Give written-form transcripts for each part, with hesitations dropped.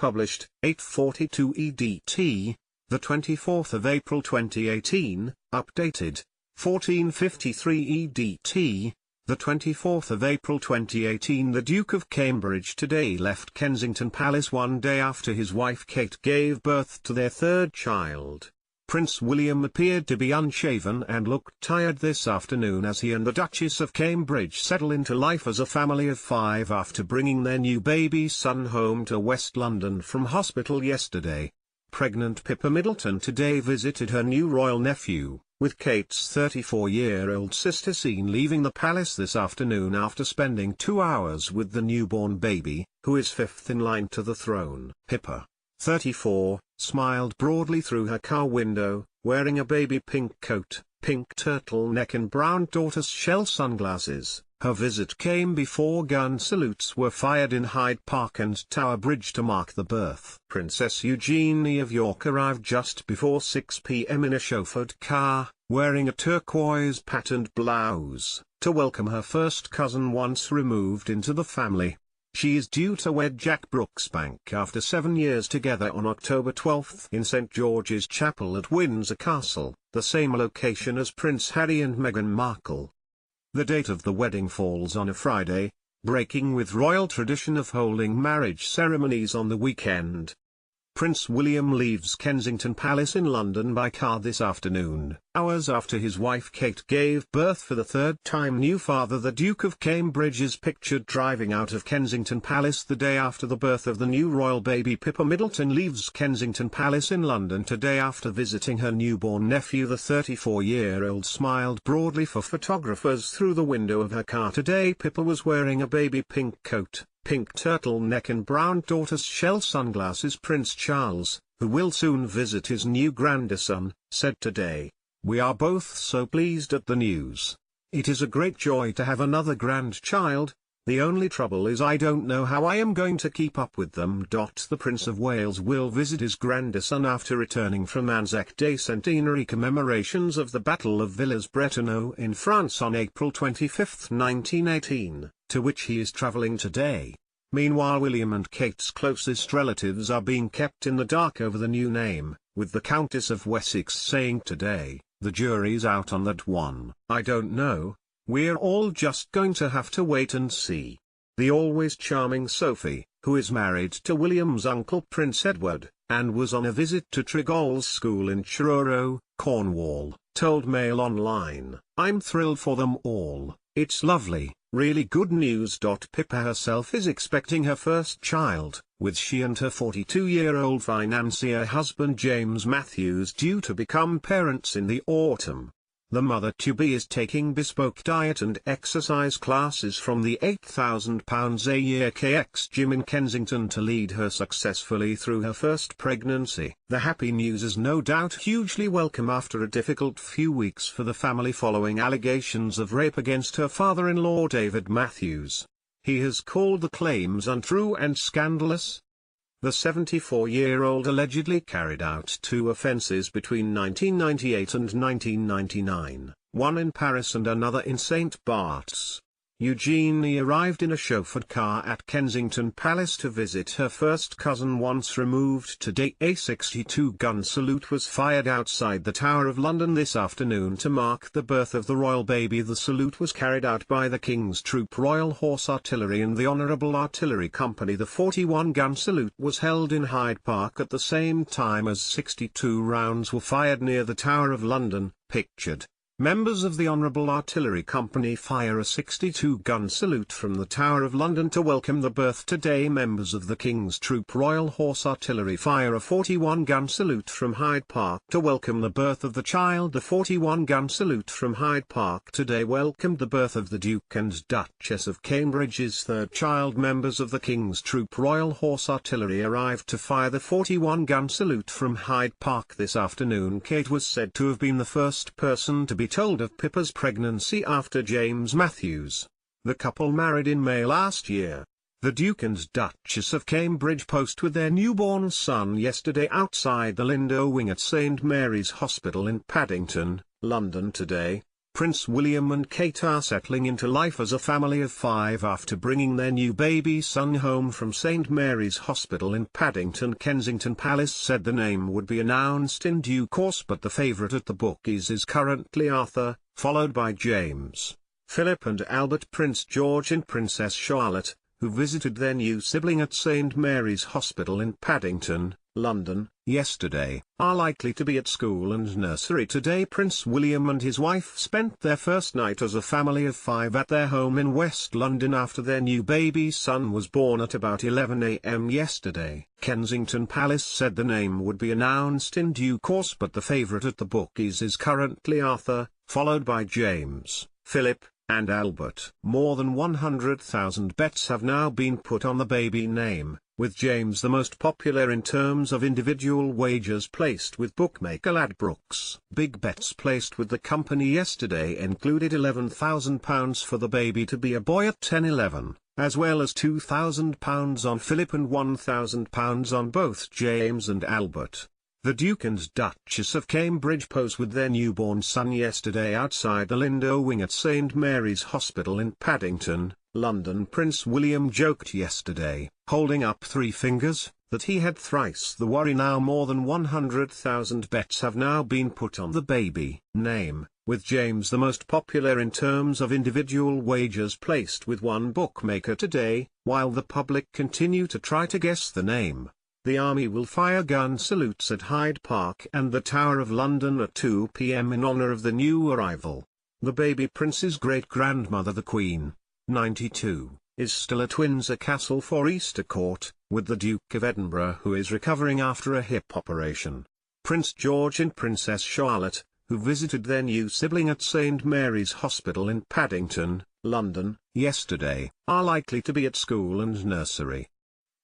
published, 8:42 EDT, the 24th of April 2018, updated, 14:53 EDT, the 24th of April 2018. The Duke of Cambridge today left Kensington Palace one day after his wife Kate gave birth to their third child. Prince William appeared to be unshaven and looked tired this afternoon as he and the Duchess of Cambridge settle into life as a family of five after bringing their new baby son home to West London from hospital yesterday. Pregnant Pippa Middleton today visited her new royal nephew, with Kate's 34-year-old sister seen leaving the palace this afternoon after spending 2 hours with the newborn baby, who is fifth in line to the throne. Pippa, 34, smiled broadly through her car window, wearing a baby pink coat, pink turtleneck and brown tortoiseshell sunglasses. Her visit came before gun salutes were fired in Hyde Park and Tower Bridge to mark the birth. Princess Eugenie of York arrived just before 6 p.m. in a chauffeured car, wearing a turquoise patterned blouse, to welcome her first cousin once removed into the family. She is due to wed Jack Brooksbank after 7 years together on October 12 in St George's Chapel at Windsor Castle, the same location as Prince Harry and Meghan Markle. The date of the wedding falls on a Friday, breaking with royal tradition of holding marriage ceremonies on the weekend. Prince William leaves Kensington Palace in London by car this afternoon, hours after his wife Kate gave birth for the third time. New father the Duke of Cambridge is pictured driving out of Kensington Palace the day after the birth of the new royal baby. Pippa Middleton leaves Kensington Palace in London today after visiting her newborn nephew. The 34-year-old smiled broadly for photographers through the window of her car today. Pippa was wearing a baby pink coat, pink turtleneck and brown tortoiseshell sunglasses. Prince Charles, who will soon visit his new grandson, said today, "We are both so pleased at the news. It is a great joy to have another grandchild. The only trouble is I don't know how I am going to keep up with them." The Prince of Wales will visit his grandson after returning from Anzac Day centenary commemorations of the Battle of Villers-Bretonneux in France on April 25, 1918, to which he is travelling today. Meanwhile, William and Kate's closest relatives are being kept in the dark over the new name, with the Countess of Wessex saying today, "The jury's out on that one. I don't know. We're all just going to have to wait and see." The always charming Sophie, who is married to William's uncle Prince Edward, and was on a visit to Tregal's school in Truro, Cornwall, told Mail Online, "I'm thrilled for them all. It's lovely, really good news." Pippa herself is expecting her first child, with she and her 42-year-old financier husband James Matthews due to become parents in the autumn. The mother-to-be is taking bespoke diet and exercise classes from the £8,000 a year KX gym in Kensington to lead her successfully through her first pregnancy. The happy news is no doubt hugely welcome after a difficult few weeks for the family following allegations of rape against her father-in-law David Matthews. He has called the claims untrue and scandalous. The 74-year-old allegedly carried out 2 offences between 1998 and 1999, one in Paris and another in St. Bart's. Eugenie arrived in a chauffeured car at Kensington Palace to visit her first cousin once removed today. A 62-gun salute was fired outside the Tower of London this afternoon to mark the birth of the royal baby. The salute was carried out by the King's Troop Royal Horse Artillery and the Honourable Artillery Company. The 41-gun salute was held in Hyde Park at the same time as 62 rounds were fired near the Tower of London. Pictured. Members of the Honourable Artillery Company fire a 62-gun salute from the Tower of London to welcome the birth today. Members of the King's Troop Royal Horse Artillery fire a 41-gun salute from Hyde Park to welcome the birth of the child. The 41-gun salute from Hyde Park today welcomed the birth of the Duke and Duchess of Cambridge's third child. Members of the King's Troop Royal Horse Artillery arrived to fire the 41-gun salute from Hyde Park this afternoon. Kate was said to have been the first person to be told of Pippa's pregnancy after James Matthews. The couple married in May last year. The Duke and Duchess of Cambridge posed with their newborn son yesterday outside the Lindo wing at St Mary's Hospital in Paddington, London today. Prince William and Kate are settling into life as a family of 5 after bringing their new baby son home from St Mary's Hospital in Paddington. Kensington Palace said the name would be announced in due course, but the favourite at the bookies is currently Arthur, followed by James, Philip and Albert. Prince George and Princess Charlotte, who visited their new sibling at St Mary's Hospital in Paddington, London, yesterday, are likely to be at school and nursery today. Prince William and his wife spent their first night as a family of 5 at their home in West London after their new baby son was born at about 11 a.m. yesterday. Kensington Palace said the name would be announced in due course, but the favourite at the bookies is currently Arthur, followed by James, Philip, and Albert. More than 100,000 bets have now been put on the baby name, with James the most popular in terms of individual wagers placed with bookmaker Ladbrokes. Big bets placed with the company yesterday included £11,000 for the baby to be a boy at 10-11, as well as £2,000 on Philip and £1,000 on both James and Albert. The Duke and Duchess of Cambridge posed with their newborn son yesterday outside the Lindo wing at St Mary's Hospital in Paddington, London. Prince William joked yesterday, holding up 3 fingers, that he had thrice the worry. Now more than 100,000 bets have now been put on the baby name, with James the most popular in terms of individual wagers placed with one bookmaker today, while the public continue to try to guess the name. The army will fire gun salutes at Hyde Park and the Tower of London at 2 p.m. in honour of the new arrival. The baby prince's great-grandmother, the Queen, 92, is still at Windsor Castle for Easter Court, with the Duke of Edinburgh, who is recovering after a hip operation. Prince George and Princess Charlotte, who visited their new sibling at St Mary's Hospital in Paddington, London, yesterday, are likely to be at school and nursery.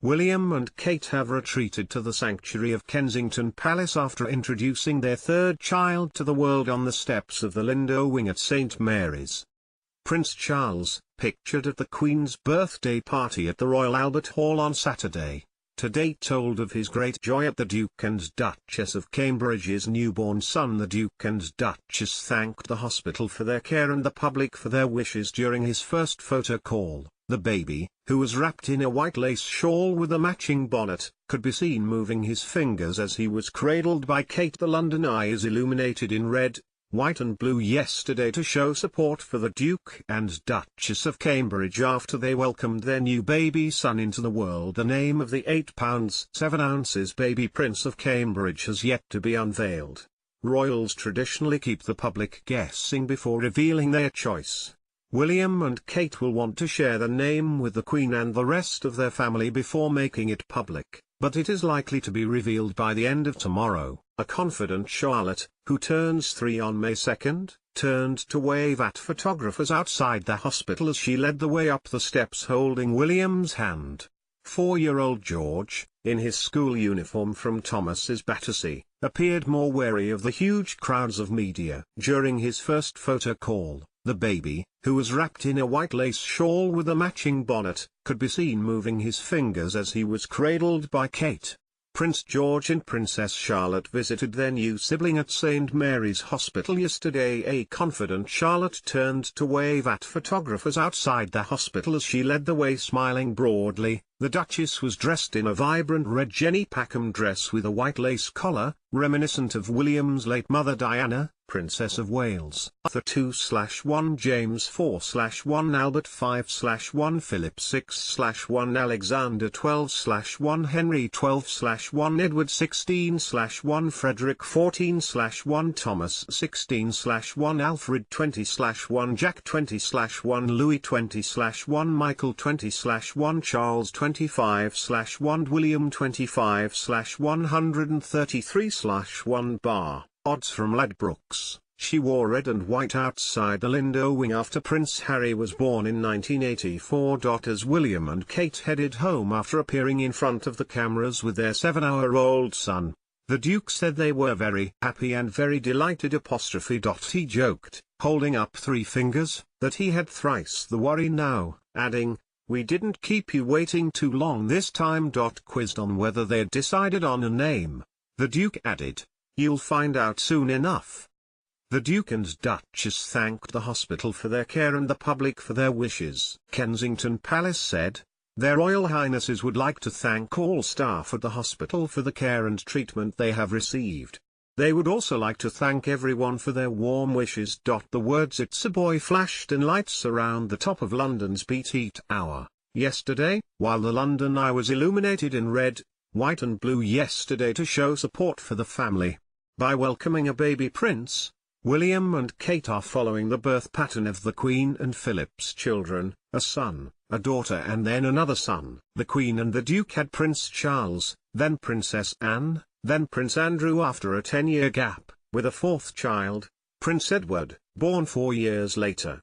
William and Kate have retreated to the sanctuary of Kensington Palace after introducing their third child to the world on the steps of the Lindo wing at St Mary's. Prince Charles, pictured at the Queen's birthday party at the Royal Albert Hall on Saturday, today told of his great joy at the Duke and Duchess of Cambridge's newborn son. The Duke and Duchess thanked the hospital for their care and the public for their wishes during his first photo call. The baby, who was wrapped in a white lace shawl with a matching bonnet, could be seen moving his fingers as he was cradled by Kate. The London Eye is illuminated in red, white and blue yesterday to show support for the Duke and Duchess of Cambridge after they welcomed their new baby son into the world. The name of the 8 pounds 7 ounces baby Prince of Cambridge has yet to be unveiled. Royals traditionally keep the public guessing before revealing their choice. William and Kate will want to share the name with the Queen and the rest of their family before making it public, but it is likely to be revealed by the end of tomorrow. A confident Charlotte, who turns 3 on May 2nd, turned to wave at photographers outside the hospital as she led the way up the steps holding William's hand. 4-year-old George, in his school uniform from Thomas's Battersea, appeared more wary of the huge crowds of media. During his first photo call, the baby, who was wrapped in a white lace shawl with a matching bonnet, could be seen moving his fingers as he was cradled by Kate. Prince George and Princess Charlotte visited their new sibling at St Mary's Hospital yesterday. A confident Charlotte turned to wave at photographers outside the hospital as she led the way, smiling broadly. The Duchess was dressed in a vibrant red Jenny Packham dress with a white lace collar, reminiscent of William's late mother Diana, Princess of Wales. Arthur 2/1, James 4/1, Albert 5/1, Philip 6/1, Alexander 12/1, Henry 12/1, Edward 16/1, Frederick 14/1, Thomas 16/1, Alfred 20/1, Jack 20/1, Louis 20/1, Michael 20/1, Charles 25/1, William 25/133/1 bar. Odds from Ladbrokes. She wore red and white outside the Lindo wing after Prince Harry was born in 1984. As William and Kate headed home after appearing in front of the cameras with their 7-hour-old son, the Duke said they were very happy and very delighted. He joked, holding up 3 fingers, that he had thrice the worry now, adding, "We didn't keep you waiting too long this time." Quizzed on whether they'd decided on a name, the Duke added, "You'll find out soon enough." The Duke and Duchess thanked the hospital for their care and the public for their wishes. Kensington Palace said, "Their Royal Highnesses would like to thank all staff at the hospital for the care and treatment they have received. They would also like to thank everyone for their warm wishes." The words "It's a Boy" flashed in lights around the top of London's BT Tower yesterday, while the London Eye was illuminated in red, white and blue yesterday to show support for the family. By welcoming a baby prince, William and Kate are following the birth pattern of the Queen and Philip's children, a son, a daughter and then another son. The Queen and the Duke had Prince Charles, then Princess Anne, then Prince Andrew after a 10-year gap, with a fourth child, Prince Edward, born 4 years later.